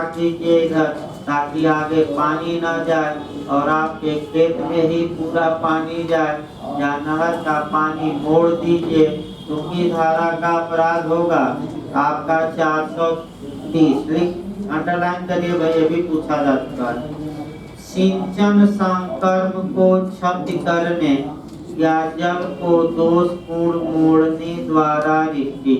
काट दीजिए इधर, ताकि आगे पानी न जाए और आपके खेत में ही पूरा पानी जाए, या नहर का पानी मोड़ दीजिए तो की धारा का अपराध होगा आपका 430। लिख अंडरलाइन करिए भाई, ये भी पूछा जा चुका है। सिंचन संकर्म को क्षति करने या जल को दोषपूर्ण मोड़ने द्वारा रिक्ति।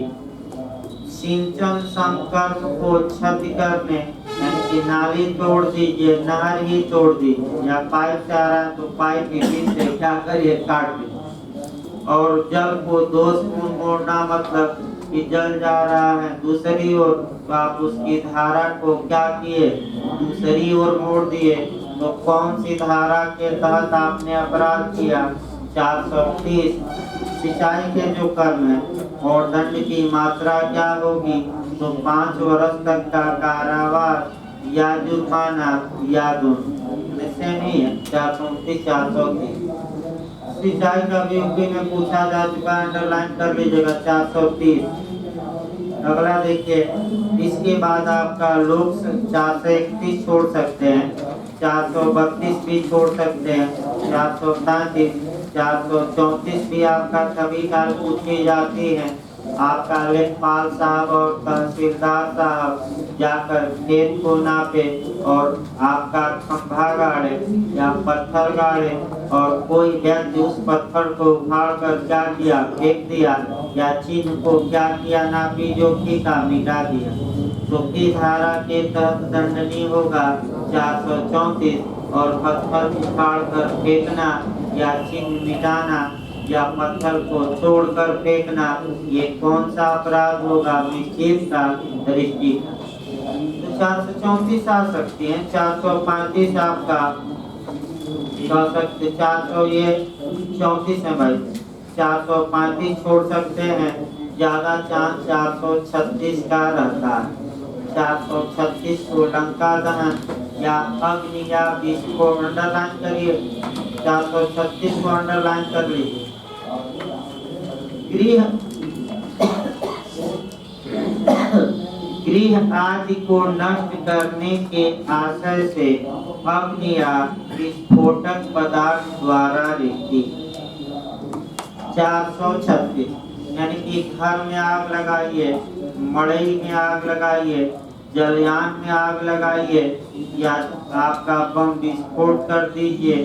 सिंचन संकर्म को क्षति करने यानी कि नाली तोड़ दीजिए, नहर ही तोड़ दीजिए, या पाइप से आ रहा है तो पाइप के बीच से क्या करिए काट दीजिए। और जल को दोषपूर्ण मोड़ना मतलब कि जल जा रहा है दूसरी ओर, तो आप उसकी धारा को क्या किए, दूसरी ओर मोड़ दिए। तो कौन सी धारा के तहत आपने अपराध किया, 430। सिंचाई के जो कर्म है और दंड की मात्रा क्या होगी, तो 5 वर्ष तक का कारावास या जुर्माना या दोनों। ऐसे नहीं है 429 430। सिंचाई का भी यूपी में पूछा जा चुका है, अंडरलाइन कर लीजिएगा 430। अगला देखिए, इसके बाद आपका लोग 431 छोड़ सकते हैं, 432 भी छोड़ सकते हैं, 435 434 भी आपका कभी काल पूछी जाती है। आपका लेखपाल साहब और तहसीलदार साहब जाकर खेत को नापे और आपका खंभा गाड़े या पत्थर गाड़े, और कोई व्यक्ति उस पत्थर को उखाड़ कर क्या किया, फेंक दिया, या चिन्ह को क्या किया, नापी जोखी का मिटा दिया, तो की धारा के तहत दंडनीय होगा 434। और पत्थर उखाड़ कर फेंकना या चिन्ह मिटाना या पत्थर को तोड़कर फेंकना, ये कौन सा अपराध होगा, निश्चित का दृष्टि। तो 434 आ सकती है, 435 आपका 400 ये 34 है भाई, 435 छोड़ सकते हैं, ज्यादा चांस 436 का रहता है। 436 को लंका दहन या अग्नि या विस्फोट अंडरलाइन करिए, 436 को अंडरलाइन कर लीजिए। गृह आदि को नष्ट करने के आशय से अग्नि या विस्फोटक पदार्थ द्वारा रिक्ति। 436 यानी कि घर में आग लगाइए, मड़ई में आग लगाइए, जलयान में आग लगाइए, या आपका बम विस्फोट कर दीजिए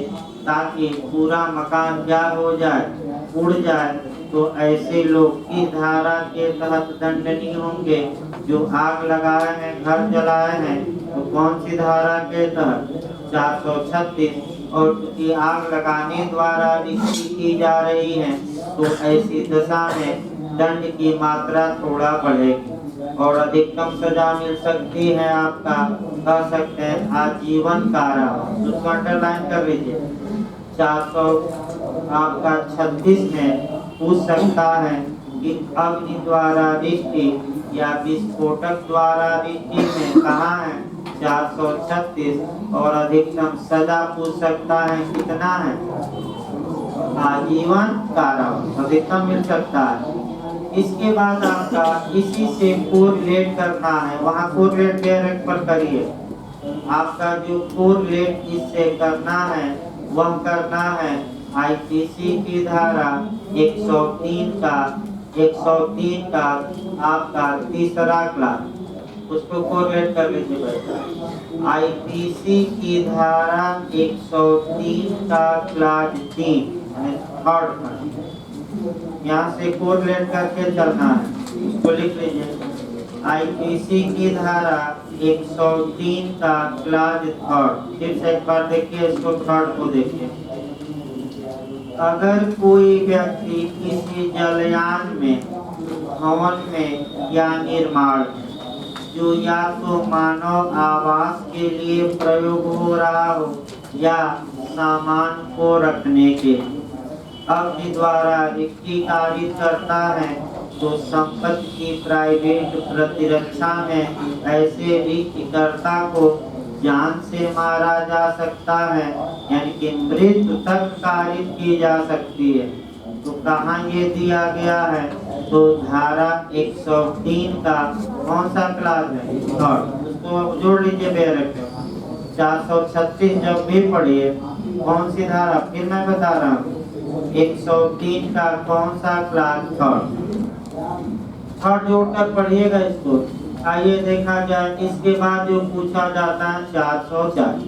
ताकि पूरा मकान क्या हो जाए, उड़ जाए, तो ऐसे लोग की धारा के तहत दंडनीय होंगे। जो आग लगाए हैं, घर जलाए हैं, तो कौन सी धारा के तहत, 436। और क्योंकि आग लगाने द्वारा रिक्ति की जा रही है, तो ऐसी दशा में दंड की मात्रा थोड़ा बढ़ेगी और अधिकतम सजा मिल सकती है आपका, कह सकते हैं आजीवन कारावास। उसको अंडरलाइन कर लीजिए। 400 आपका 36 में पूछ सकता है कि अग्नि द्वारा रिक्ति या विस्फोटक द्वारा रिक्ति में कहाँ है, 436। और अधिकतम सजा पूछ सकता है, कितना है, आजीवन कारावास अधिकतम मिल सकता है। इसके बाद आपका इसी से कोरिलेट करना है, वहाँ कोरिलेट डायरेक्ट पर करिए। आपका जो कोरिलेट इससे करना है वह करना है आईपीसी की धारा 103 का आपका तीसरा क्लास, उसको कोरिलेट कर लीजिए। आईपीसी की धारा 103 का क्लास 3 थर्ड, यहाँ से कोरिलेट करके चलना है, इसको लिख लीजिए। आईपीसी की धारा 103 का क्लास थर्ड, फिर से एक बार देखिए, इसको थर्ड को देखिए। अगर कोई व्यक्ति किसी जलयान में, भवन में या निर्माण जो या तो मानव आवास के लिए प्रयोग हो रहा हो या सामान को रखने के अग्नि द्वारा रिक्ति कारित करता है, तो संपत्ति की प्राइवेट प्रतिरक्षा में ऐसे रिक्तिकर्ता को जान से मारा जा सकता है, यानी कि मृत्यु तक कारित की जा सकती है। तो कहाँ ये दिया गया है, तो धारा 103 का कौन सा क्लास है, थर्ड। उसको जोड़ लीजिए बैरक में। 436 जब भी पढ़िए, कौन सी धारा, फिर मैं बता रहा हूँ 103 का कौन सा क्लास, थर्ड जोड़कर पढ़िएगा इसको। आइए देखा जाए, इसके बाद जो पूछा जाता है 440,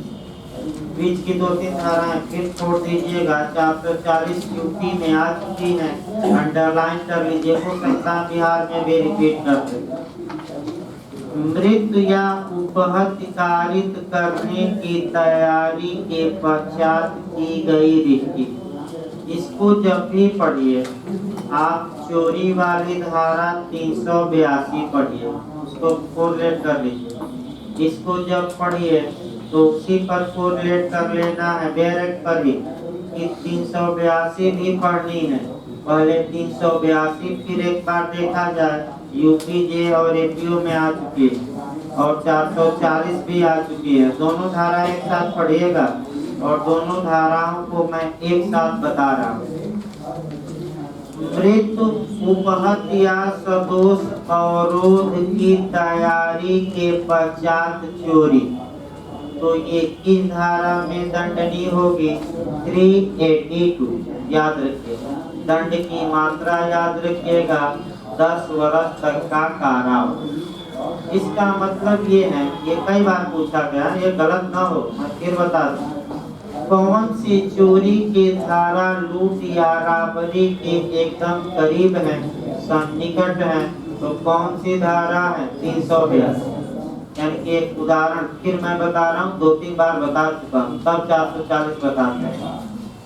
बीच की 2-3 धाराएं फिर छोड़ दीजिएगा। 440 यूपी में आ चुकी है, अंडरलाइन कर लीजिए, वो संख्या बिहार में भी रिपीट करते। मृत या उपहत्कारित करने की तैयारी के पश्चात की गई रिश्ती, इसको जब भी पढ़िए आप चोरी वाली धारा 382 पढ़िए, उसको कोरिलेट कर लीजिए। इसको जब पढ़िए तो उसी पर कोरिलेट कर लेना है, बैरक पर ही कि 382 भी पढ़नी है। पहले 382 फिर एक बार देखा जाए, यूपी जे और एपीओ में आ चुकी है और 440 भी आ चुकी है। दोनों धारा एक साथ पढ़िएगा और दोनों धाराओं को मैं एक साथ बता रहा हूँ। मृत उपहत या सदोष अवरोध की तैयारी के पश्चात चोरी, तो ये किस धारा में दंडनीय होगी, 382। याद रखिए, दंड की मात्रा याद रखिएगा, 10 वर्ष तक का कारावास। इसका मतलब ये है, ये कई बार पूछा गया, ये गलत ना हो, मैं फिर बता दूं। कौन सी चोरी की धारा लूट या राबरी के एकदम करीब है, सन्निकट है, तो कौन सी धारा है, 382। यानी कि एक उदाहरण फिर मैं बता रहा हूँ, 2-3 बार बता चुका हूँ, तब 440 बताते हैं।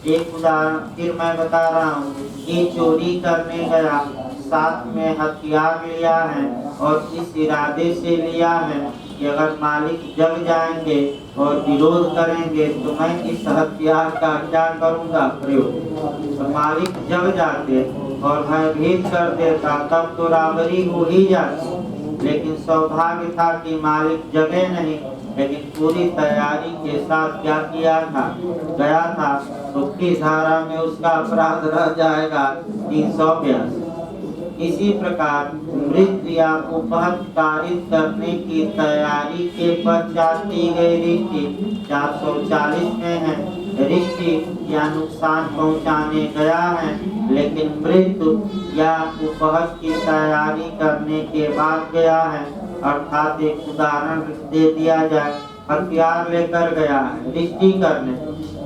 एक उदाहरण फिर मैं बता रहा हूँ कि चोरी करने गया, साथ में हथियार लिया है और इस इरादे से लिया है कि अगर मालिक जग जाएंगे और विरोध करेंगे तो मैं इस हथियार का क्या करूंगा, प्रयोग। तो मालिक जग जाते और भयभीत कर देता तब तो राबरी हो ही जाती, लेकिन सौभाग्य था कि मालिक जगे नहीं, लेकिन पूरी तैयारी के साथ क्या किया था, गया था, तो किस धारा में उसका अपराध रह जाएगा, 382। इसी प्रकार मृत या उपहत्कारित करने की तैयारी के पश्चात की गई रिश्ती 440 में है। रिश्ती या नुकसान पहुंचाने गया है, लेकिन मृत्यु या उपहत की तैयारी करने के बाद गया है। अर्थात एक उदाहरण दे दिया जाए, हथियार लेकर गया है रिश्ती करने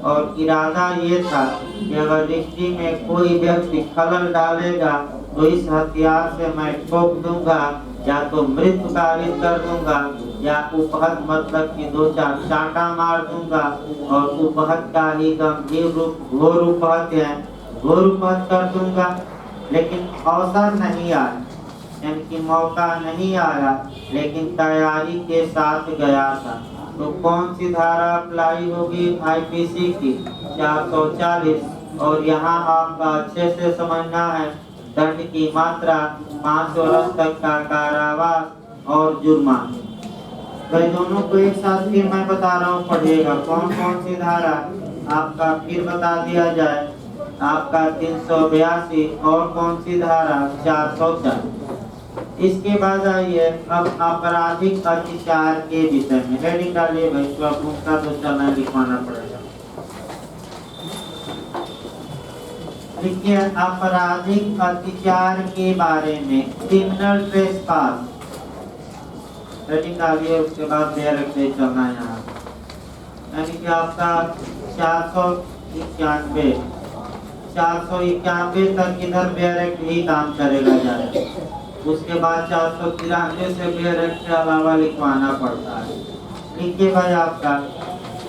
और इरादा ये था कि अगर रिश्ती में कोई व्यक्ति खलल डालेगा तो इस हथियार से मैं ठोक दूंगा, या तो मृत्यु कारित कर दूंगा, या उपहत मतलब कि 2-4 चांटा मार दूंगा और उपहत का ही गंभीर रूप घोर उपहत है, घोर उपहत कर दूंगा। लेकिन अवसर नहीं आया, यानी कि मौका नहीं आया, लेकिन तैयारी के साथ गया था। तो कौन सी धारा अप्लाई होगी, आईपीसी की 440। और यहाँ आपका अच्छे से समझना है, दंड की मात्रा 5 वर्ष तक का कारावास और जुर्माना। तो दोनों को एक साथ फिर मैं बता रहा हूँ, पढ़िएगा कौन कौन सी धारा आपका, फिर बता दिया जाए आपका 382 और कौन सी धारा 404। इसके बाद आइए अब आपराधिक अत्याचार के विषय में हेडिंग डालिए भाई, तो आप उसका तो चलना लिखवाना पड़ेगा। देखिए आपराधिक अत्याचार के बारे में क्रिमिनल ट्रेसपास हेडिंग डालिए, उसके बाद बैरक से चलना है यहाँ, यानी कि आपका 491 तक इधर बैरक ही काम करेगा जाए। उसके बाद 493 से बैरक के अलावा लिखवाना पड़ता है। लिखिए भाई आपका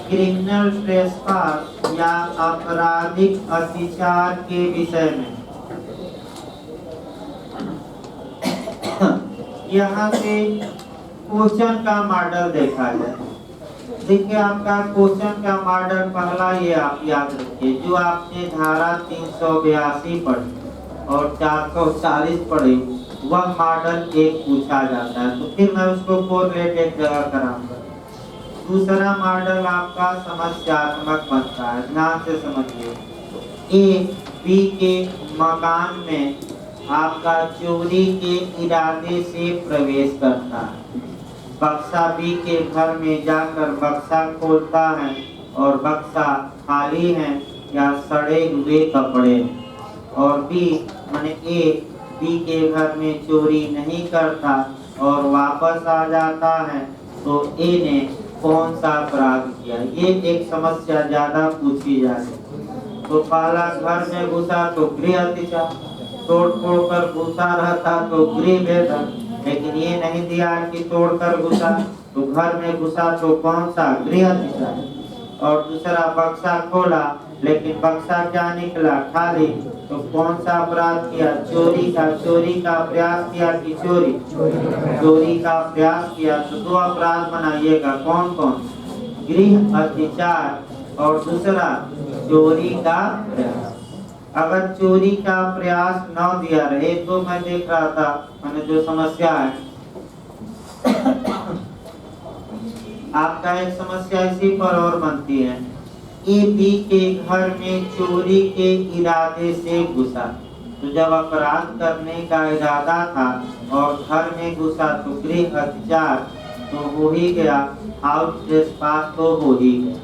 क्रिमिनल ट्रेसपास या आपराधिक अत्याचार के विषय में। यहाँ से क्वेश्चन का मॉडल देखा जाए। देखिए आपका क्वेश्चन का मॉडल पहला ये आप याद रखिए, जो आपने धारा 382 पढ़ी और 440 पढ़ी, वह मॉडल एक पूछा जाता है। तो फिर मैं उसको कोरिलेट एक जगह कराऊंगा। दूसरा मॉडल आपका समस्यात्मक बनता है, ध्यान से समझिए। ए बी के मकान में आपका चोरी के इरादे से प्रवेश करता है। बक्सा बी के घर में जाकर बक्सा खोलता है और बक्सा खाली है या सड़े हुए कपड़े, और बी माने ए बी के घर में चोरी नहीं करता और वापस आ जाता है, तो ए ने कौन सा अपराध किया? ये एक समस्या ज्यादा पूछी जा रही है। तो पहला, घर में घुसा तो गृह अतिचार, तोड़ फोड़ कर घुसा रहता तो गृह भेदन, लेकिन ये नहीं दिया कि तोड़ कर घुसा, तो घर में घुसा तो कौन सा? गृह अतिचार। और दूसरा, बक्सा खोला लेकिन बक्सा क्या निकला? खाली, तो कौन सा अपराध किया? चोरी का। चोरी का प्रयास किया कि चोरी? चोरी का प्रयास किया। तो दो अपराध बनाइएगा, कौन कौन? गृह अतिचार और दूसरा चोरी का प्रयास। अगर चोरी का प्रयास न दिया रहे तो मैं देख रहा था, मैंने जो समस्या है आपका एक समस्या इसी पर और बनती है। ए बी के घर में चोरी के इरादे से घुसा, तो जब अपराध करने का इरादा था और घर में घुसा तो गृह अतिचार तो हो ही गया, हाउस ट्रेसपास तो हो ही गया।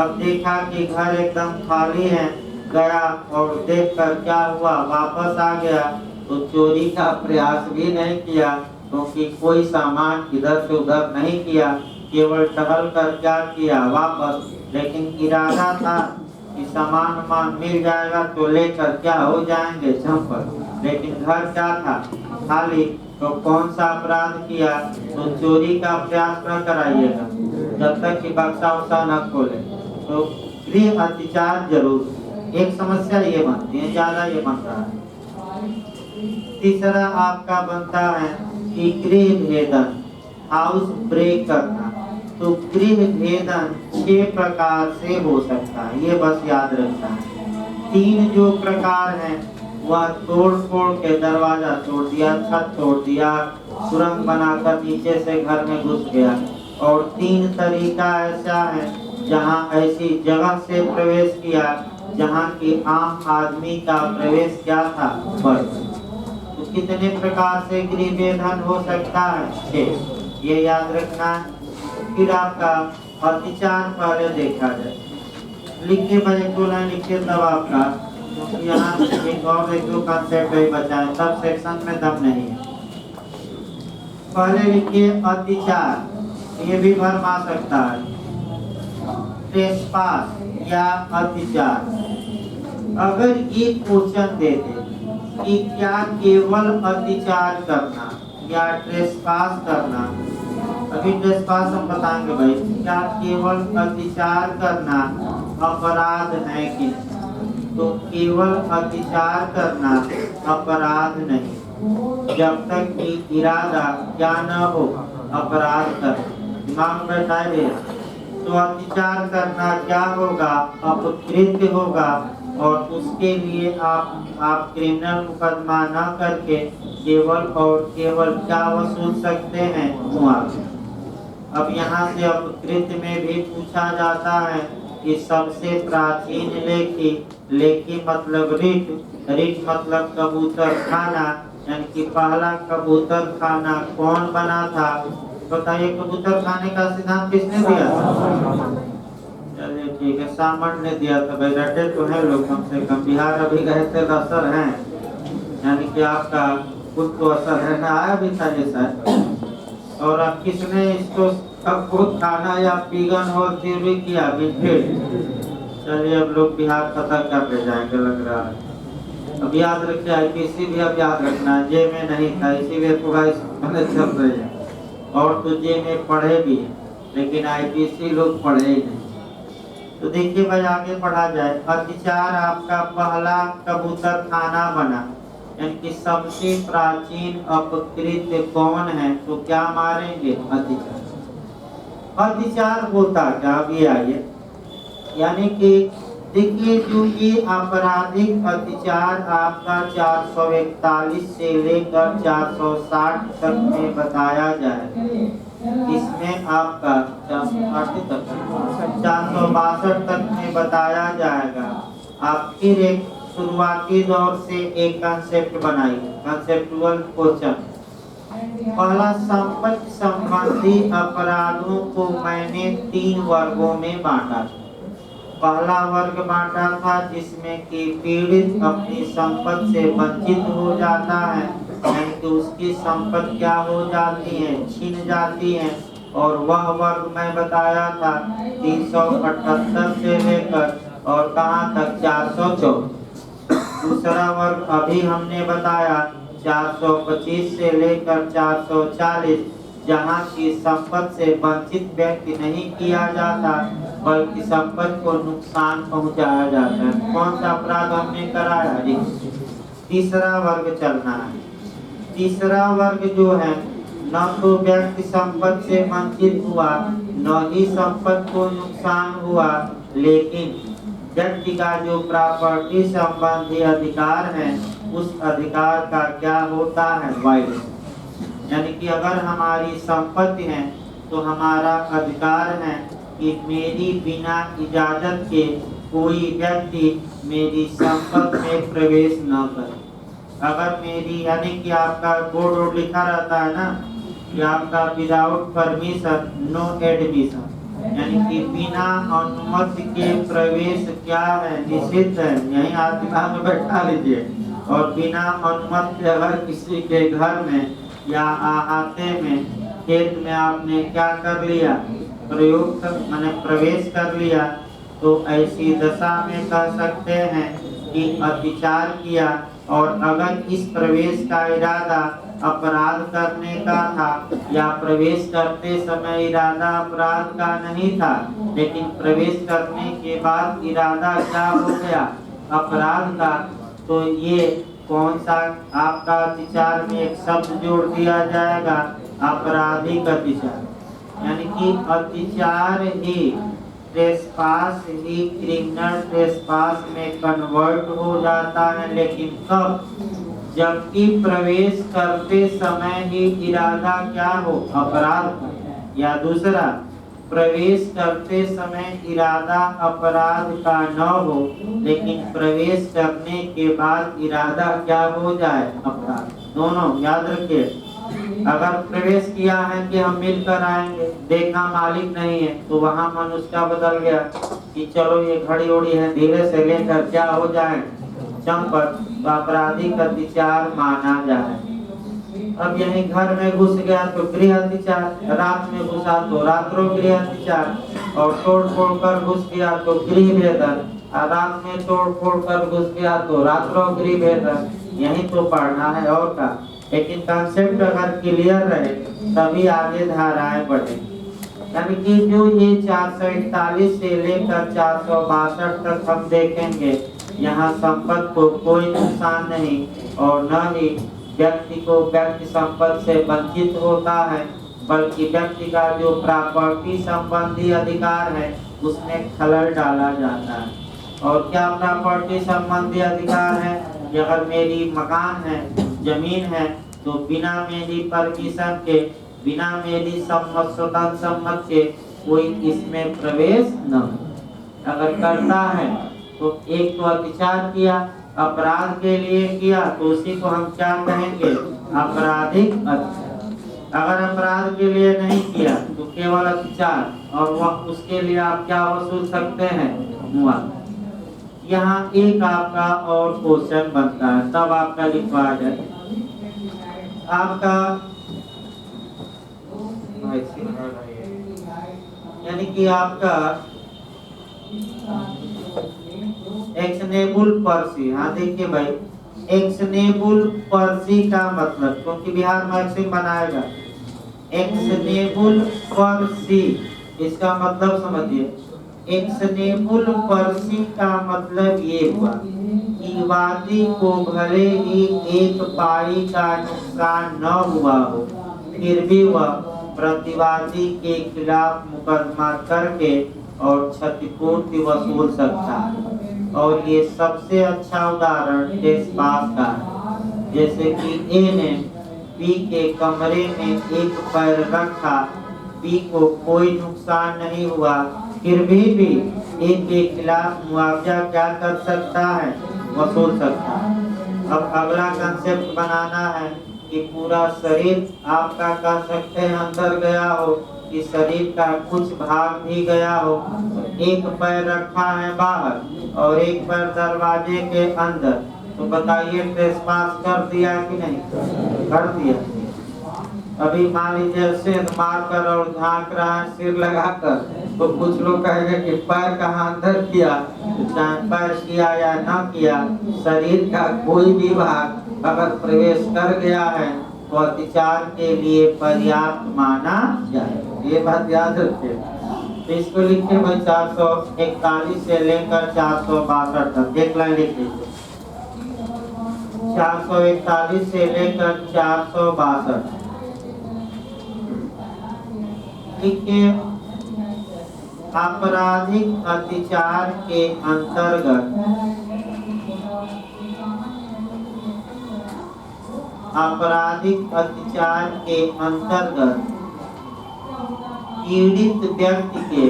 अब देखा कि घर एकदम खाली है, गया और देखकर क्या हुआ? वापस आ गया, तो चोरी का प्रयास भी नहीं किया क्योंकि कोई सामान इधर से उधर नहीं किया, केवल टहल कर क्या किया? वापस। लेकिन इरादा था कि सामान मिल जाएगा तो लेकर क्या हो जाएंगे? झंपर। लेकिन घर क्या था? खाली। तो कौन सा अपराध किया? तो चोरी का प्रयास न कराइएगा जब तक कि बक्सा उसा न खोले, तो गृह अतिचार जरूर। एक समस्या ये बनती है, ज्यादा ये बन रहा है। तीसरा आपका बनता है कि गृह भेदन, हाउस ब्रेक करना। तो गृह भेदन 6 प्रकार से हो सकता है, ये बस याद रखना है। 3 जो प्रकार हैं वह तोड़ फोड़ के दरवाजा तोड़ दिया, छत तोड़ दिया, सुरंग बनाकर नीचे से घर में घुस गया। और 3 तरीका ऐसा है जहां ऐसी जगह से प्रवेश किया जहां की आम आदमी का प्रवेश क्या था? बस। तो कितने प्रकार से गृह भेदन हो सकता है? 6, ये याद रखना। फिर आपका अतिचार पहले देखा जाए, लिखिए भाई, 2 लाइन लिखिए तब आपका, क्योंकि यहाँ एक और 1-2 कंसेप्ट ही बचा है, सब सेक्शन में दम नहीं है। पहले लिखिए अतिचार, ये भी भरमा सकता है। ट्रेसपास या अतिचार। अगर ये क्वेश्चन देते कि क्या केवल अतिचार करना या ट्रेसपास करना, अभी ट्रेसपास हम बताएंगे भाई, क्या केवल अतिचार करना अपराध है कि नहीं? तो केवल अतिचार करना अपराध नहीं, जब तक कि इरादा क्या न हो अपराध कर। दिमाग में बैठाइए। तो अतिचार करना क्या होगा? अपकृत्य होगा, और उसके लिए आप क्रिमिनल मुकदमा न करके केवल और केवल क्या वसूल सकते हैं? मुआवजा। अब यहाँ से अपकृत्य में भी पूछा जाता है कि सबसे प्राचीन लेखी मतलब रिट मतलब कबूतर खाना, यानी कि पहला कबूतर खाना कौन बना था? बताइए, कबूतर खाने का सिद्धांत किसने दिया? चलिए ठीक है, सामंत ने दिया था भाई। रटे तो है लोग कम से कम, बिहार अभी गए थे, असर है, यानी कि आपका खुद को असर है ना, आया भी था ये शायद। और अब किसने इसको अब खुद खाना या पीगन और तीव्र किया? बिल्कुल। चलिए अब लोग बिहार पता कर ले जाएंगे लग रहा है। अब याद रखिए, आईपीसी भी अब याद रखना है, जे में नहीं था, इसीलिए पूरा चल रही है। और तो जे में पढ़े भी है, लेकिन आईपीसी लोग पढ़े ही नहीं। तो देखिए भाई, आगे पढ़ा जाए। अतिचार आपका पहला कबूतर खाना बना, यानी कि सबसे प्राचीन अपकृत्य कौन है? तो क्या मारेंगे? अतिचार। अतिचार होता क्या? अभी आइए, यानी कि देखिए, जो ये आपराधिक अतिचार आपका 441 से लेकर 460 तक में बताया जाए, इसमें आपका 462 तक में बताया जाएगा। आप फिर एक शुरुआती दौर से एक कंसेप्ट बनाइए, कंसेप्चुअल क्वेश्चन। पहला, संपत्ति संबंधी अपराधों को मैंने 3 वर्गों में बांटा। पहला वर्ग बांटा था जिसमें कि पीड़ित अपनी संपत्ति से वंचित हो जाता है, यानी कि उसकी संपत्ति क्या हो जाती है, छीन जाती है। और वह वर्ग मैं बताया था 378 से लेकर और कहाँ तक 404। दूसरा वर्ग अभी हमने बताया 425 से लेकर 440, जहाँ की संपत्ति से वंचित व्यक्ति नहीं किया जाता बल्कि संपत्ति को नुकसान पहुंचाया जाता है। कौन सा अपराध हमने कराया जी? तीसरा वर्ग चलना है। तीसरा वर्ग जो है, न तो व्यक्ति संपत्ति से वंचित हुआ न ही संपत्ति को नुकसान हुआ, लेकिन व्यक्ति का जो प्रॉपर्टी संबंधी अधिकार है उस अधिकार का क्या होता है, वायलेशन। यानी कि अगर हमारी संपत्ति है तो हमारा अधिकार है कि मेरी बिना इजाजत के कोई व्यक्ति मेरी संपत्ति में प्रवेश न करे। अगर मेरी, यानी कि आपका बोर्ड लिखा रहता है ना कि आपका विदाउट परमिशन नो एडमिशन, यानी कि बिना अनुमति के प्रवेश क्या है, निषिद्ध है। यही आप दिमाग में बैठा लीजिए। और बिना अनुमति अगर किसी के घर में या अहाते में, खेत में आपने क्या कर लिया, मैंने प्रवेश कर लिया, तो ऐसी दशा में कह सकते हैं कि अत्याचार किया। और अगर इस प्रवेश का इरादा अपराध करने का था या प्रवेश करते समय इरादा अपराध का नहीं था, लेकिन प्रवेश करने के बाद इरादा क्या हो गया, अपराध का, तो ये कौन सा आपका अत्याचार में एक शब्द जोड़ दिया जाएगा, आपराधिक अत्याचार। यानी कि अत्याचार ही ट्रेसपास ही क्रिमिनल ट्रेसपास में कन्वर्ट हो जाता है। लेकिन कब? जबकि प्रवेश करते समय ही इरादा क्या हो, अपराध का। या दूसरा, प्रवेश करते समय इरादा अपराध का न हो, लेकिन प्रवेश करने के बाद इरादा क्या हो जाए, अपराध। दोनों याद रखिए। अगर प्रवेश किया है कि हम मिलकर आएंगे, देखा मालिक नहीं है, तो वहाँ मनुष्य का बदल गया कि चलो ये घड़ी उड़ी है, धीरे से लेकर क्या हो जाए, चंपट, तो आपराधिक अत्याचार माना जाए। अब यही घर में घुस गया तो गृह अत्याचार, रात में घुसा तो रात्रों गृह अत्याचार, और तोड़ फोड़ कर घुस गया तो गृह भेदन, रात में तोड़ फोड़ कर घुस गया तो रात्रों गृह भेदन। यही तो पढ़ना है और का। लेकिन कंसेप्ट अगर क्लियर रहे तभी आगे धाराएं बढ़े। यानी कि जो ये 441 से लेकर 462 तक हम देखेंगे, यहाँ संपत्ति को कोई नुकसान नहीं और न ही व्यक्ति को व्यक्ति संपत्ति से वंचित होता है, बल्कि व्यक्ति का जो प्रॉपर्टी संबंधी अधिकार है उसमें खलल डाला जाता है। और क्या प्रॉपर्टी संबंधी अधिकार है कि अगर मेरी मकान है, जमीन है, तो बिना मेरी परमिशन के, बिना मेरी स्वतंत्र सम्मत के कोई इसमें प्रवेश न हो। अगर करता है तो एक तो अत्याचार किया, अपराध के लिए किया, तो उसी को हम क्या कहेंगे, आपराधिक अत्याचार। अगर अपराध के लिए नहीं किया तो केवल अत्याचार, और वह उसके लिए आप क्या वसूल सकते हैं, मुआवजा। यहाँ एक आपका और क्वेश्चन बनता है, तब आपका लिखवा जाए। आपका यानी कि आपका एक्शनेबल पर्सी। हाँ देखिए भाई, एक्शनेबल पर्सी का मतलब, क्योंकि बिहार मैक्सिम बनाएगा, एक्शनेबल पर्सी, इसका मतलब समझिए। एक्शनेबल पर्सी का मतलब ये हुआ कि वादी को भले ही एक पाई का नुकसान न हुआ हो, फिर भी वह प्रतिवादी के खिलाफ मुकदमा करके और क्षतिपूर्ति वसूल सकता है। और ये सबसे अच्छा उदाहरण ट्रेसपास का है। जैसे कि ए ने बी के कमरे में एक पैर रखा, बी को कोई नुकसान नहीं हुआ, फिर भी ए के खिलाफ मुआवजा क्या कर सकता है, वसूल सकता है। अब अगला कंसेप्ट बनाना है कि पूरा शरीर आपका कह सकते हैं अंदर गया हो, कि शरीर का कुछ भाग भी गया हो। एक पैर रखा है बाहर और एक पैर दरवाजे के अंदर, तो बताइए ट्रेसपास कर दिया कि नहीं कर दिया। अभी मान लीजिए सेंध मारकर और झांक रहा है सिर लगाकर, तो कुछ लोग कहेंगे कि पैर कहाँ अंदर किया, चाहे पैर किया या न किया, शरीर का कोई भी भाग अगर प्रवेश कर गया है तो अतिचार के लिए पर्याप्त माना जाए। ये बात याद रखिए। तो इसको लिखते भाई 441 से लेकर 462 तक, एक लाइन लिख लीजिए। 441 से लेकर 462 लिखिए। आपराधिक अत्याचार के अंतर्गत आपराधिक अत्याचार के अंतर्गत पीड़ित व्यक्ति के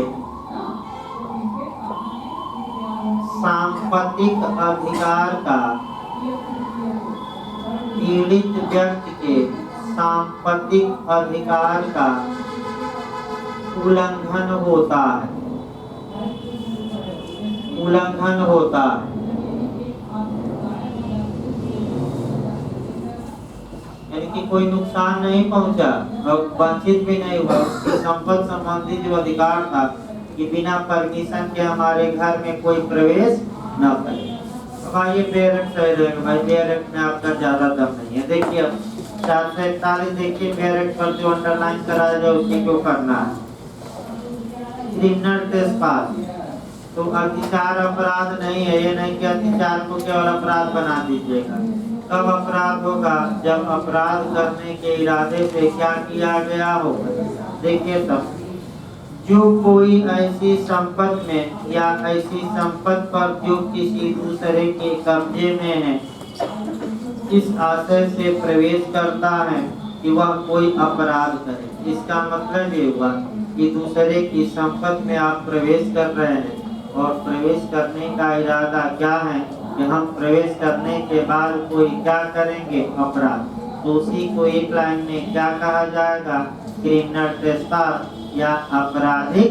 सांपत्तिक अधिकार का पीड़ित व्यक्ति के सांपत्तिक अधिकार का उल्लंघन होता है, उल्लंघन होता है। यानी कि कोई नुकसान नहीं पहुंचा और वंचित भी नहीं हुआ। संपत्ति संबंधी जो अधिकार था कि बिना परमिशन के हमारे घर में कोई प्रवेश न करे। अब आइए बेरेक्ट सही रहेगा भाई, बेरेक्ट में आपका ज्यादा दम नहीं है। देखिए 441 देखिए, बेरेक्ट पर जो अंडरलाइन कराया जाए उसी को करना है। क्रिमिनल ट्रेसपास, तो अत्याचार अपराध नहीं है, ये नहीं कि अत्याचार को केवल अपराध बना दीजिएगा। कब अपराध होगा, जब अपराध करने के इरादे से क्या किया गया हो। देखिए तब जो कोई ऐसी संपत्ति में या ऐसी संपत्ति पर जो किसी दूसरे के कब्जे में है, इस आशय से प्रवेश करता है कि वह कोई अपराध करे। इसका मतलब ये हुआ कि दूसरे की संपत्ति में आप प्रवेश कर रहे हैं और प्रवेश करने का इरादा क्या है कि हम प्रवेश करने के बाद कोई क्या करेंगे, अपराध। तो उसी को एक लाइन में क्या कहा जाएगा, क्रिमिनल ट्रेसपास या आपराधिक।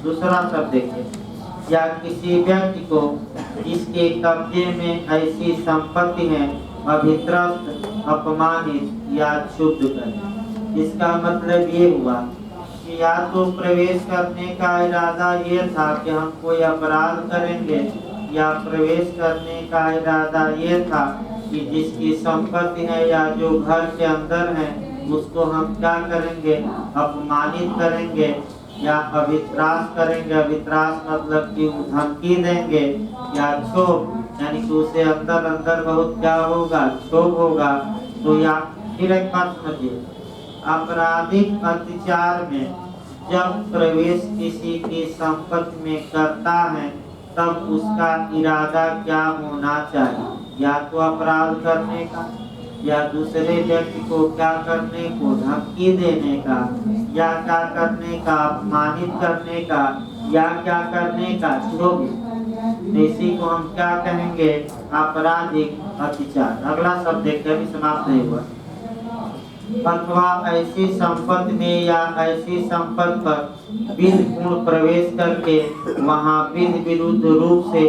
दूसरा शब्द देखिए, या किसी व्यक्ति को जिसके कब्जे में ऐसी संपत्ति है अभित्रस्त, अपमानित या क्षुब्ध कर। इसका मतलब ये हुआ कि या तो प्रवेश करने का इरादा ये था कि हम कोई अपराध करेंगे, या प्रवेश करने का इरादा ये था कि जिसकी संपत्ति है या जो घर के अंदर है उसको हम क्या करेंगे, अपमानित करेंगे या अभित्रास करेंगे। अभित्रास मतलब कि धमकी देंगे, या क्षोभ यानी कि उसे अंदर अंदर बहुत क्या होगा, क्षोभ होगा। तो या फिर एक बात समझिए, आपराधिक अत्याचार में जब प्रवेश किसी की संपत्ति में करता है तब उसका इरादा क्या होना चाहिए, या तो अपराध करने का, या दूसरे व्यक्ति को क्या करने को, धमकी देने का, या क्या करने का, अपमानित करने का, या क्या करने का, क्षोभ। इसी को हम क्या कहेंगे, आपराधिक अत्याचार। अगला शब्द देखते हैं, समाप्त नहीं हुआ। अथवा ऐसी संपत्ति में या ऐसी संपत्ति पर विधिपूर्ण प्रवेश करके वहाँ विधि विरुद्ध रूप से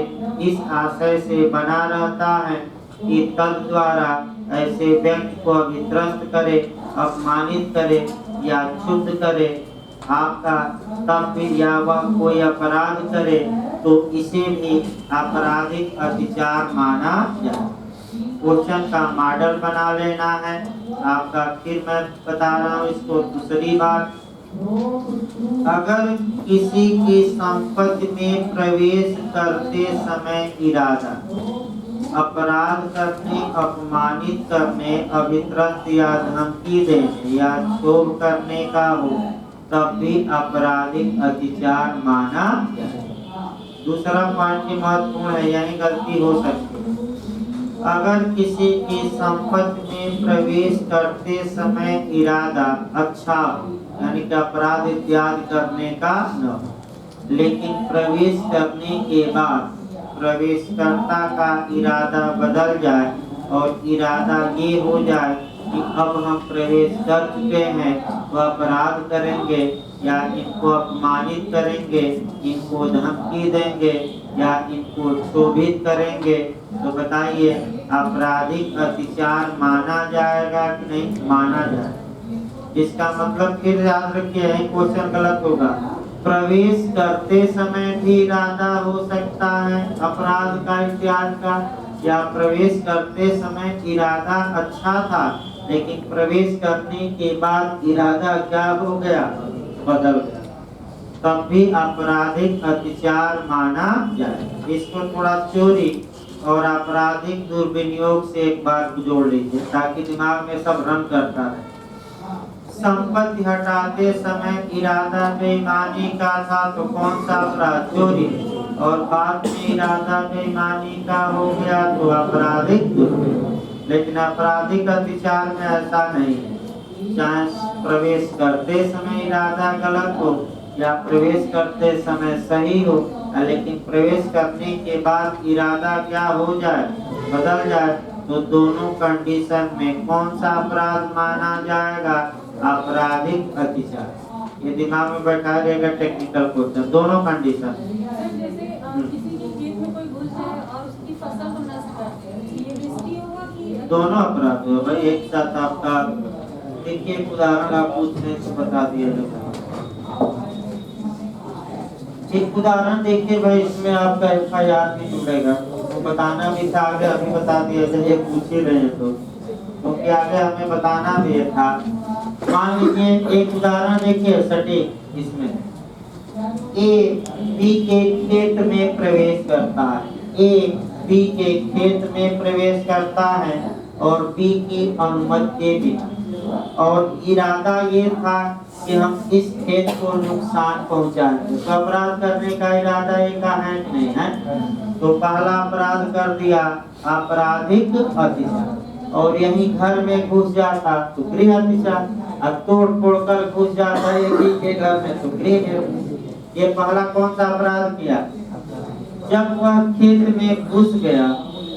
इस आशय से बना रहता है कि तद द्वारा ऐसे व्यक्ति को अभित्रस्त करे, अपमानित करे या क्षुब्ध करे आपका, तब भी या वह कोई अपराध करे तो इसे भी आपराधिक अत्याचार माना जाए। क्वेश्चन का मॉडल बना लेना है आपका। फिर मैं बता रहा हूँ इसको दूसरी बात। अगर किसी की संपत्ति में प्रवेश करते समय इरादा अपराध करने, अपमानित करने, अभित्रस्त या धमकी देने या क्षोभ करने का हो तब भी आपराधिक अत्याचार माना जाए। दूसरा पॉइंट महत्वपूर्ण है, यानी गलती हो सकती है। अगर किसी की संपत्ति में प्रवेश करते समय इरादा अच्छा हो, यानी कि अपराध इत्यादि करने का न हो, लेकिन प्रवेश करने के बाद प्रवेशकर्ता का इरादा बदल जाए और इरादा ये हो जाए कि अब हम प्रवेश कर चुके हैं तो अपराध करेंगे या इनको अपमानित करेंगे, इनको धमकी देंगे या इनको क्षोभित करेंगे, तो बताइए आपराधिक अत्याचार माना जाएगा कि नहीं माना जाएगा? इसका मतलब फिर याद रखिए, क्वेश्चन गलत होगा। प्रवेश करते समय भी इरादा हो सकता है अपराध का, इत्यादि का, या प्रवेश करते समय इरादा अच्छा था लेकिन प्रवेश करने के बाद इरादा क्या हो गया, बदल गया, तब भी आपराधिक अत्याचार माना जाए। इसको थोड़ा चोरी और आपराधिक दुर्विनियोग से एक बार जोड़ लीजिए ताकि दिमाग में सब रन करता रहे। संपत्ति हटाते समय इरादा बेईमानी का था तो कौन सा अपराध, चोरी, और बाद में इरादा बेईमानी का हो गया तो आपराधिक दुर्विनियोग। लेकिन आपराधिक अत्याचार में ऐसा नहीं है, चाहे प्रवेश करते समय इरादा गलत हो या प्रवेश करते समय सही हो, लेकिन प्रवेश करने के बाद इरादा क्या हो जाए, बदल जाए, तो दोनों कंडीशन में कौन सा अपराध माना जाएगा, आपराधिक अत्याचार। ये दिमाग में बैठा रहेगा टेक्निकल क्वेश्चन, दोनों कंडीशन। जैसे किसी के खेत में कोई घुस जाए और उसकी फसल को नष्ट कर दे, ये बेइज्जती होगा कि दोनों अपराध हो भाई एक साथ। आपका देखिए एक उदाहरण आप पूछने से बता दिया जाएगा। एक उदाहरण देखिए भाई, इसमें आपका FIR भी जुड़ेगा, तो बताना भी था, आगे अभी बता दिया, ये पूछ ही रहे हैं तो क्योंकि आगे हमें बताना भी था। मान लीजिए एक उदाहरण देखिए सटीक, इसमें A B के खेत में प्रवेश करता है, A B के खेत में प्रवेश करता है और B की अनुमति के बिना, और इरादा ये था कि हम इस खेत को नुकसान पहुंचाएंगे, तो अपराध करने का इरादा एक है कि नहीं है, तो पहला अपराध कर दिया आपराधिक अत्याचार, और यही घर में घुस जाता तो गृह अत्याचार, अब तोड़ फोड़ कर घुस जाता है एक के घर में तो गृह। ये पहला कौन सा अपराध किया, जब वह खेत में घुस गया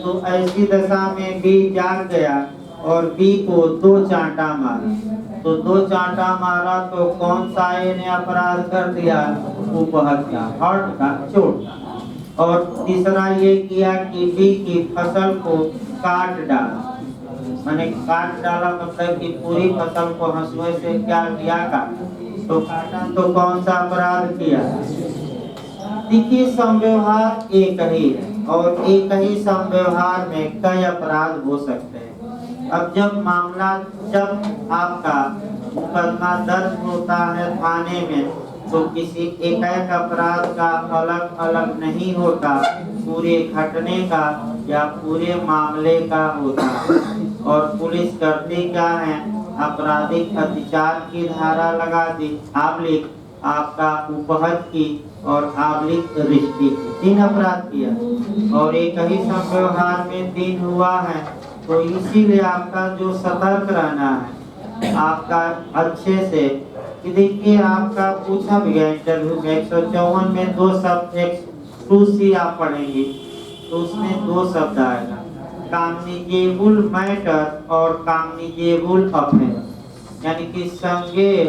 तो ऐसी दशा में बी जाग गया और बी को 2 चांटा मारा, तो 2 चांटा मारा तो कौन सा ने अपराध कर दिया, उपहत्या, हर्ट का, चोट का। और तीसरा ये किया कि बी की फसल को काट डाला, मैंने काट डाला मतलब कि पूरी फसल को हंसुए से क्या किया, तो काटा, तो कौन सा अपराध किया। देखिए संव्यवहार एक ही है और एक ही संव्यवहार में कई अपराध हो सकते हैं। अब जब आपका मुकदमा दर्ज होता है थाने में तो किसी एक अपराध का अलग अलग नहीं होता, पूरे घटने का या पूरे मामले का होता है। और पुलिस करती क्या है, आपराधिक अत्याचार की धारा लगा दी, आबलिक आपका उपहत की और आबलिक रिश्ती की, 3 अपराध किया और एक ही संव्यवहार में 3 हुआ है। तो इसीलिए आपका जो सतर्क रहना है आपका अच्छे से, कि देखिए आपका पूछा भी गया इंटरव्यू में 154 में 2 शब्द, 2C आप पढ़ेंगे तो उसमें 2 शब्द आएगा, कॉग्निजेबल मैटर और कॉग्निजेबल ऑफेंस, यानी कि संज्ञेय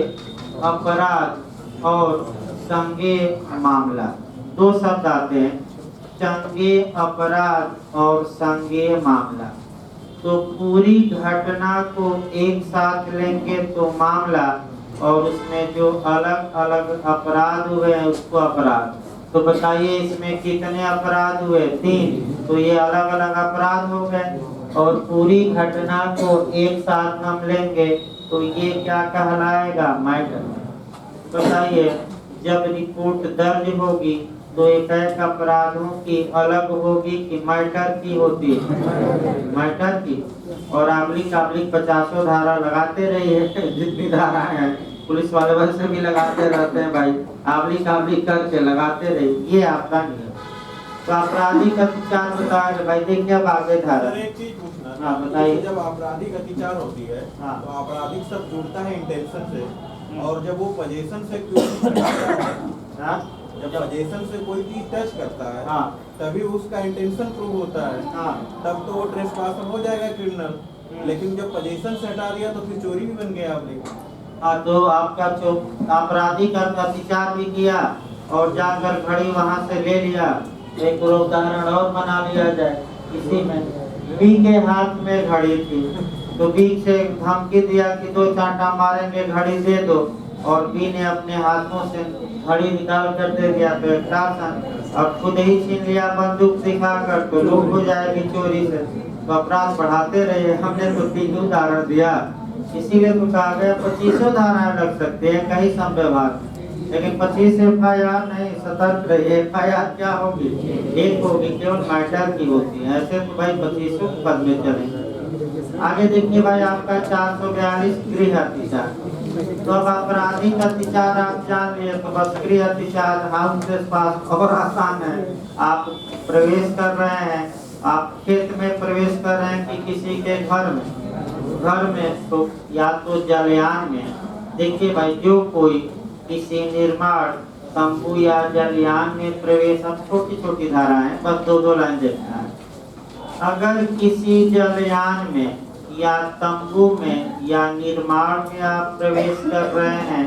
अपराध और संज्ञेय मामला, 2 शब्द आते हैं, संज्ञेय अपराध और संज्ञेय मामला। तो पूरी घटना को एक साथ लेंगे तो मामला, और उसमें जो अलग अलग अपराध हुए हैं उसको अपराध। तो बताइए इसमें कितने अपराध हुए, 3, तो ये अलग अलग अपराध हो गए। और पूरी घटना को एक साथ हम लेंगे तो ये क्या कहलाएगा, मैटर। बताइए जब रिपोर्ट दर्ज होगी तो एक अपराधों की अलग होगी कि मैटर की होती है, मैटर की। और आबलिक 50 धारा लगाते रहिए, जितनी धाराएं हैं पुलिस वाले वैसे भी लगाते रहते हैं भाई, आबलिक करके लगाते रहिए, ये आपका नियम। तो आपराधिक अत्याचार बताया भाई, देखिए अब आगे धारा। एक चीज पूछना, हाँ बताइए। जब आपराधिक अत्याचार होती है हाँ। तो आपराधिक शब्द जुड़ता है इंटेंशन से, और जब वो पोजीशन से क्यों जब पोजीशन से कोई चीज टच करता है तभी उसका इंटेंशन प्रूव होता है, तब तो वो ट्रेसपासर हो जाएगा क्रिमिनल। लेकिन जब पोजीशन से हटा दिया तो फिर चोरी भी बन गया आपने। हाँ, तो आपका जो आपराधिक अत्याचार भी किया और जाकर घड़ी वहां से ले लिया। एक और उदाहरण और बना लिया जाए, इसी में बी के हाथ में घड़ी थी, तो बी से धमकी दिया कि 2 चांटा मारेंगे, घड़ी दे दो, और बी ने अपने हाथों से घड़ी निकाल कर दे दिया तो एक शासन, और खुद ही छीन लिया बंदूक दिखाकर, तो लूट हो जाएगी चोरी से, तो अपराध बढ़ाते रहे। हमने तो 3 उदाहरण दिया, इसीलिए तो कहा गया 25 धाराएं लग सकते हैं कई संविभाग, लेकिन 25 FIR नहीं, सतर्क रहिए। FIR क्या होगी, एक होगी, केवल मैटर की होती है, ऐसे तो भाई 25 पद में चलेंगे। आगे देखिए भाई आपका 442 गृह अत्याचार। तो अब आपराधिक अत्याचार आप जान लिए, तो बस गृह अत्याचार हाउस के पास और आसान है। आप प्रवेश कर रहे हैं, आप खेत में प्रवेश कर रहे हैं कि किसी के घर में, तो या तो जलयान में। देखिए भाई, जो कोई किसी निर्माण तंबू या जलयान में प्रवेश, अब छोटी छोटी धाराएं, बस 2 लाइन देखना है। अगर किसी जलयान में या तंबू में या निर्माण में आप प्रवेश कर रहे हैं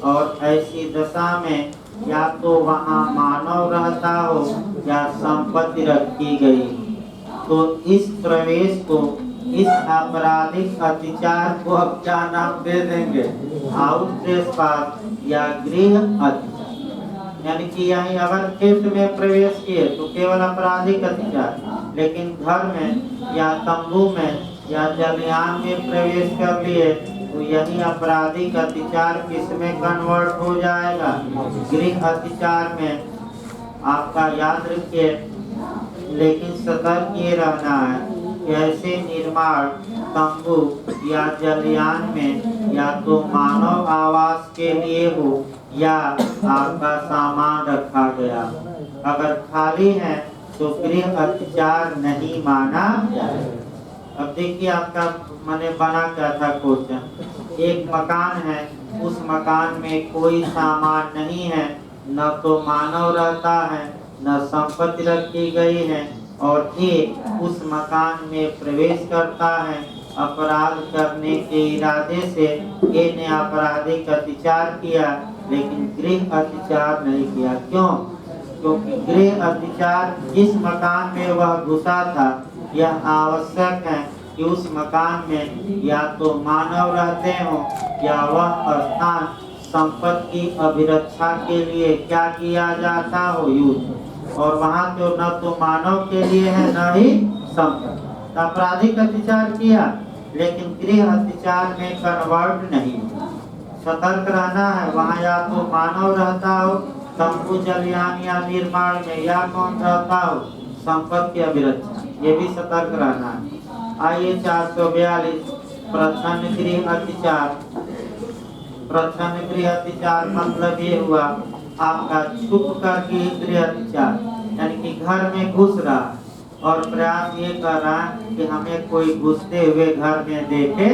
और ऐसी दशा में या तो वहाँ मानव रहता हो या संपत्ति रखी गई, तो इस प्रवेश को, इस आपराधिक अत्याचार को अब क्या नाम दे देंगे, हाउस ट्रेसपास या गृह अत्याचार। यानी कि यही अगर खेत में प्रवेश किए तो केवल आपराधिक अत्याचार, लेकिन घर में या तंबू में या जलयान में प्रवेश कर लिए तो यही आपराधिक अत्याचार किसमें कन्वर्ट हो जाएगा, गृह अत्याचार में। आपका याद रखिए, लेकिन सतर्क ये रहना है कि ऐसे निर्माण तंबू या जलयान में या तो मानव आवास के लिए हो या आपका सामान रखा गया, अगर खाली है तो गृह अत्याचार नहीं माना जाए। अब देखिए आपका मैंने बना क्या था क्वेश्चन, एक मकान है, उस मकान में कोई सामान नहीं है, न तो मानव रहता है न संपत्ति रखी गई है, और एक उस मकान में प्रवेश करता है अपराध करने के इरादे से। ए ने आपराधिक अत्याचार किया लेकिन गृह अत्याचार नहीं किया। क्यों? क्योंकि गृह अत्याचार जिस मकान में वह घुसा था, यह आवश्यक है कि उस मकान में या तो मानव रहते हो या वह स्थान संपत्ति की अभिरक्षा के लिए क्या किया जाता हो, यूज, और वहाँ तो न तो मानव के लिए है न ही संपत्ति। आपराधिक अत्याचार किया लेकिन गृह अत्याचार में कन्वर्ट नहीं। सतर्क रहना है, वहाँ या तो मानव रहता हो तंबू जलयान या निर्माण में, या कौन रहता हो संपत्ति अभिरक्षा, ये भी सतर्क रहना है। आइए 442 प्रच्छन्न गृह अत्याचार। प्रच्छन्न गृह अत्याचार मतलब ये हुआ आपका छुप करके गृह अत्याचार, यानी कि घर में घुस रहा और प्रयास ये कर रहा है कि हमें कोई घुसते हुए घर में देखे।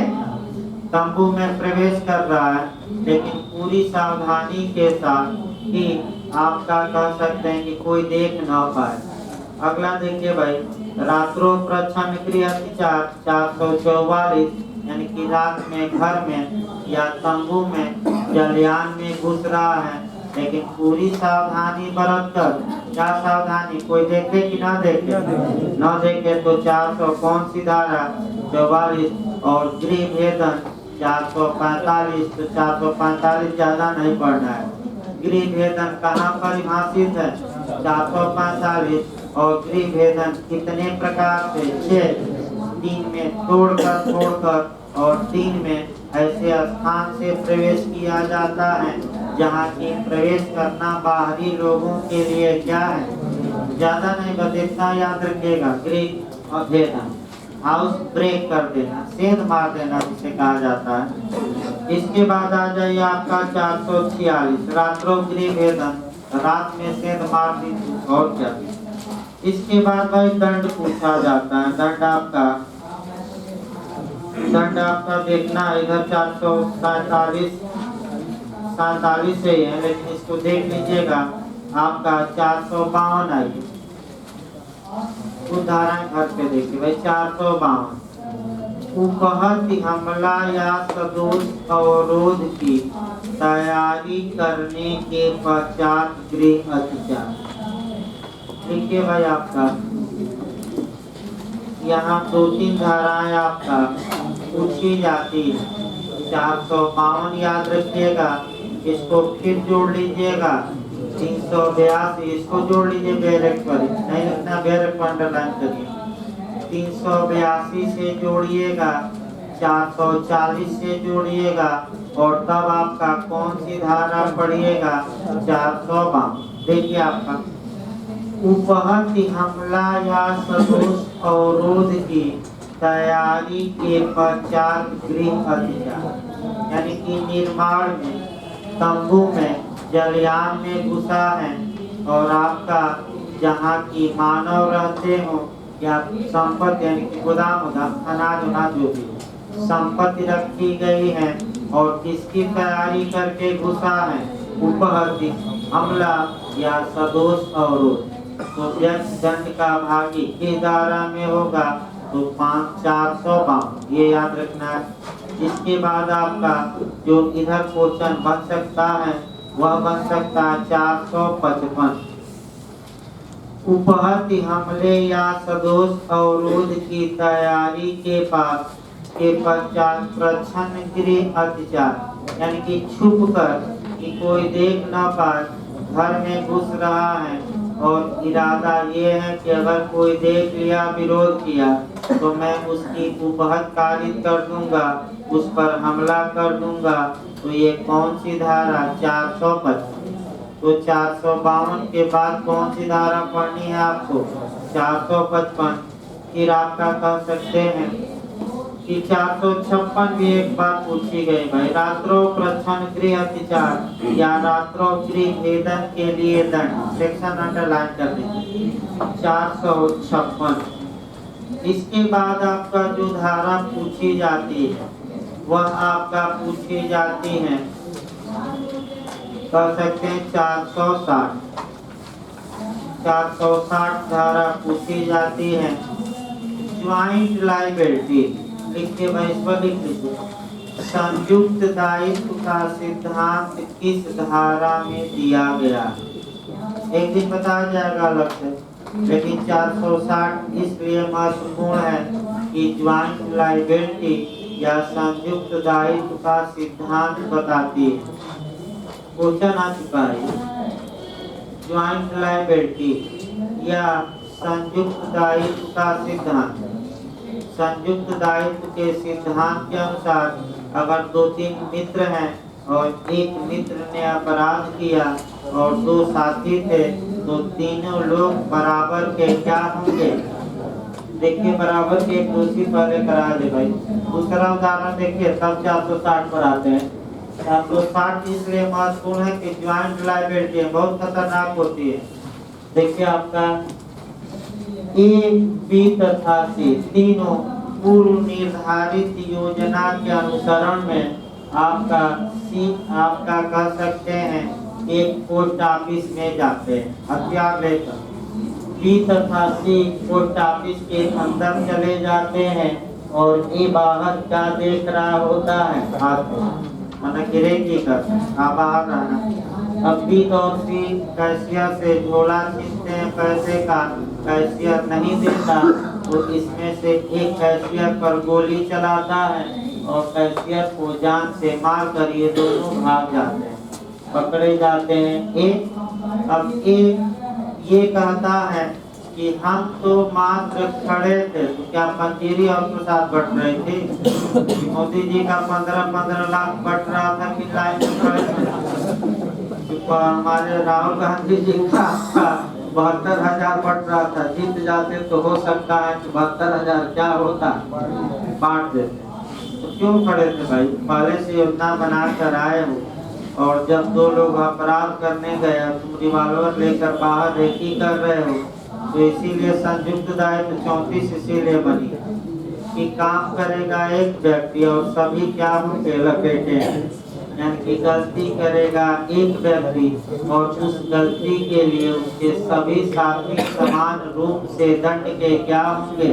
तंबू में प्रवेश कर रहा है लेकिन पूरी सावधानी के साथ कि आपका कह सकते हैं कि कोई देख ना पाए। अगला देखिए भाई, रात्रो प्रच्छन्न गृह अत्याचार 444, यानी कि रात में घर में या तंबू में जलयान में घुस रहा है लेकिन पूरी सावधानी बरत कर। क्या सावधानी, कोई देखे कि ना देखे, ना देखे तो 400 कौन सी धारा 44 और गृह भेदन 445, तो 445 ज्यादा नहीं पढ़ना है। गृह भेदन कहाँ परिभाषित है 445, और गृह भेदन कितने प्रकार से, 3 में तोड़कर और 3 में ऐसे स्थान से प्रवेश किया जाता है जहाँ की प्रवेश करना बाहरी लोगों के लिए क्या है, ज्यादा नहीं, बस इतना याद रखिएगा, गृह भेदन, हाउस ब्रेक कर देना, सेंध मार देना जिसे कहा जाता है। इसके बाद आ जाइए आपका 446 रात्रो गृह भेदन, रात में सेंध मार दी और क्या। इसके बाद भाई दंड पूछा जाता है। दंड आपका देखना है, इधर 447 से है, लेकिन इसको देख लीजिएगा आपका 452 आइए, कुछ धाराएं घर पे देखिए भाई 452 उपहत हमला या सदोष अवरोध की तैयारी करने के पश्चात गृह अतिचार। देखिए भाई आपका यहाँ 2-3 धाराएं आपका पूछी जाती है। 452 याद रखिएगा, इसको फिर जोड़ लीजिएगा। 382 इसको जोड़ लीजिए, बैरक पर नहीं लिखना, बैरक पर अंडरलाइन करिए। 382 से जोड़िएगा, 440 से जोड़िएगा और तब आपका कौन सी धारा पढ़िएगा? 452। देखिए आपका उपहत हमला या सदोष अवरोध की तैयारी के पश्चात गृह अतिचार, यानी कि निर्माण में, तंबू में, जलयान में घुसा है और आपका जहाँ की मानव रहते हो या संपत्ति यानी कि गोदाम होगा, अनाज उनाज जो भी संपत्ति रखी गई है और किसकी तैयारी करके घुसा है? उपहत हमला या सदोष अवरोध। तो व्यक्ति दंड का भागी किस धारा में होगा? तो 452 ये याद रखना है। इसके बाद आपका जो इधर क्वेश्चन बन सकता है वह बन सकता है 455। उपहत हमले या सदोष अवरोध की तैयारी के पश्चात प्रच्छन्न गृह अतिचार, यानी कि छुप कर कि कोई देख न पाए घर में घुस रहा है और इरादा ये है कि अगर कोई देख लिया, विरोध किया तो मैं उसकी उपहत कारित कर दूंगा, उस पर हमला कर दूंगा। तो ये कौन सी धारा? 455। तो 452 के बाद कौन सी धारा पढ़नी है आपको? 455। फिर आपका कह सकते हैं कि 456 भी एक बात पूछी गई भाई, रात्रो प्रच्छन्न गृह अतिचार या रात्रो गृह भेदन के लिए दंड। सेक्शन अंडरलाइन कर दीजिए 456। इसके बाद आपका जो धारा पूछी जाती है वह आपका पूछी जाती है, कह सकते हैं 460। 460 धारा पूछी जाती है ज्वाइंट लायबिलिटी। लिखिए भाई, इस पर लिख लीजिए। संयुक्त दायित्व का सिद्धांत किस धारा में दिया गया? एक दिन बताया जाएगा अलग से, लेकिन 460 इसलिए महत्वपूर्ण है कि ज्वाइंट लायबिलिटी या संयुक्त दायित्व का सिद्धांत बताती है। क्वेश्चन आ चुका है, ज्वाइंट लायबिलिटी या संयुक्त दायित्व का सिद्धांत। संयुक्त दायित्व के सिद्धांत के अनुसार अगर 2-3 मित्र हैं और एक मित्र ने अपराध किया और 2 साथी थे तो तीनों लोग बराबर के क्या होंगे? देखिए बराबर के एक दोषी पहले करा दे भाई। दूसरा उदाहरण देखिए, तब 460 पर आते हैं। 460 इसलिए महत्वपूर्ण है कि ज्वाइंट लायबिलिटी बहुत खतरनाक होती है। देखिए आपका ए, बी तथा सी तीनों पूर्व निर्धारित योजना के अनुसरण में आपका सी आपका कह सकते हैं एक पोस्ट ऑफिस में जाते हैं हथियार लेकर। बी तथा सी पोस्ट ऑफिस के अंदर चले जाते हैं और ए बाहर क्या देख रहा होता है? हाथ माना गिरेगी कर बाहर रहना। अब बी और सी कैशियर से झोला खींचते हैं पैसे का, कैशियर नहीं देता तो इसमें से एक कैशियर पर गोली चलाता है और कैशियर को जान से मार कर ये दोनों भाग जाते हैं, पकड़े जाते हैं। अब ये कहता है कि हम तो मात्र खड़े थे, तो क्या पंजीरी और प्रसाद बट रही थी? मोदी जी का 15-15 लाख बट रहा था कि लाइन में खड़े थे? हमारे राहुल गांधी जी का 72,000 बट रहा था। जीत जाते तो हो सकता है कि 72,000 क्या होता, बांट देते। तो क्यों खड़े थे भाई? पहले से योजना बना कर आए हो और जब 2 लोग अपराध करने गए, तुम रिवॉल्वर लेकर बाहर रेकी कर रहे हो, तो इसीलिए संयुक्त दायित्व 34 इसीलिए बनी कि काम करेगा एक व्यक्ति और सभी क्या होंगे? लपेटे, यानी कि गलती करेगा एक व्यक्ति और उस गलती के लिए उसके सभी साथी समान रूप से दंड के क्या होंगे?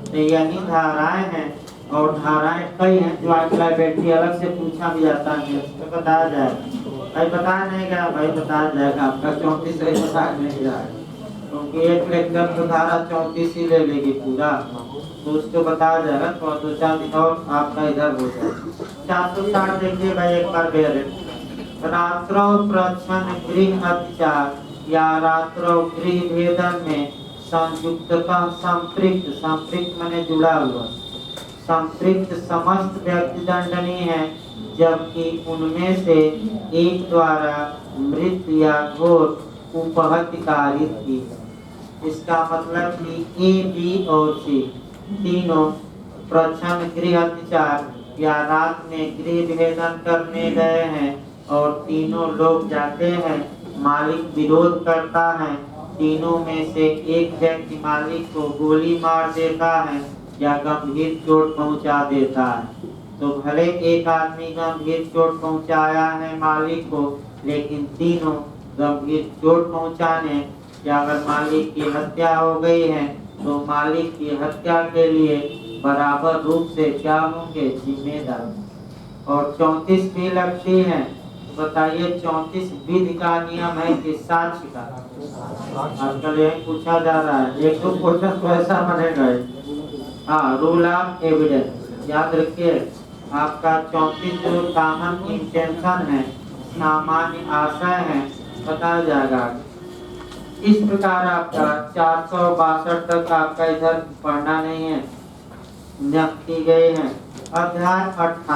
तो यही धाराएं हैं और धाराएं कई हैं जो आज बैठी अलग से पूछा भी जाता है तो बताया जाएगा। भाई बताया नहीं गया, भाई बताया जाएगा आपका 34 से बताया नहीं जाएगा, क्योंकि एक लेक्चर तो धारा 34 ही ले लेगी पूरा, तो उसको बताया जाएगा। तो 2-4 दिन और आपका इधर हो जाएगा। 460 देखिए भाई एक बार बेर रात्रो प्रच्छन्न गृह अतिचार या रात्रो गृह भेदन में संयुक्त संपृक्त, संपृक्त माने जुड़ा हुआ, संपृक्त समस्त व्यक्ति दंडनीय है, जबकि उनमें से एक द्वारा मृत या घोर उपहत्य कारित की। इसका मतलब कि ए, बी और सी तीनों प्रच्छन्न गृह अत्याचार या रात में गृह भेदन करने गए हैं और तीनों लोग जाते हैं, मालिक विरोध करता है, तीनों में से एक व्यक्ति मालिक को गोली मार देता है या गंभीर चोट पहुंचा देता है। तो भले एक आदमी गंभीर चोट पहुंचाया है मालिक को, लेकिन तीनों गंभीर चोट पहुंचाने या अगर मालिक की हत्या हो गई है तो मालिक की हत्या के लिए बराबर रूप से क्या होंगे, जिम्मेदार। और 34 भी लगती है, बताइए 34 विधि का नियम है कि साक्ष्य का। आजकल यही पूछा जा रहा है, एक दो क्वेश्चन तो ऐसा बनेगा। हाँ, रूल ऑफ एविडेंस याद रखिए आपका। 34 जो कॉमन इंटेंशन है, सामान्य आशय है, बताया जाएगा। इस प्रकार आपका 462 तक आपका इधर पढ़ना नहीं है, की गए हैं। अध्याय 18।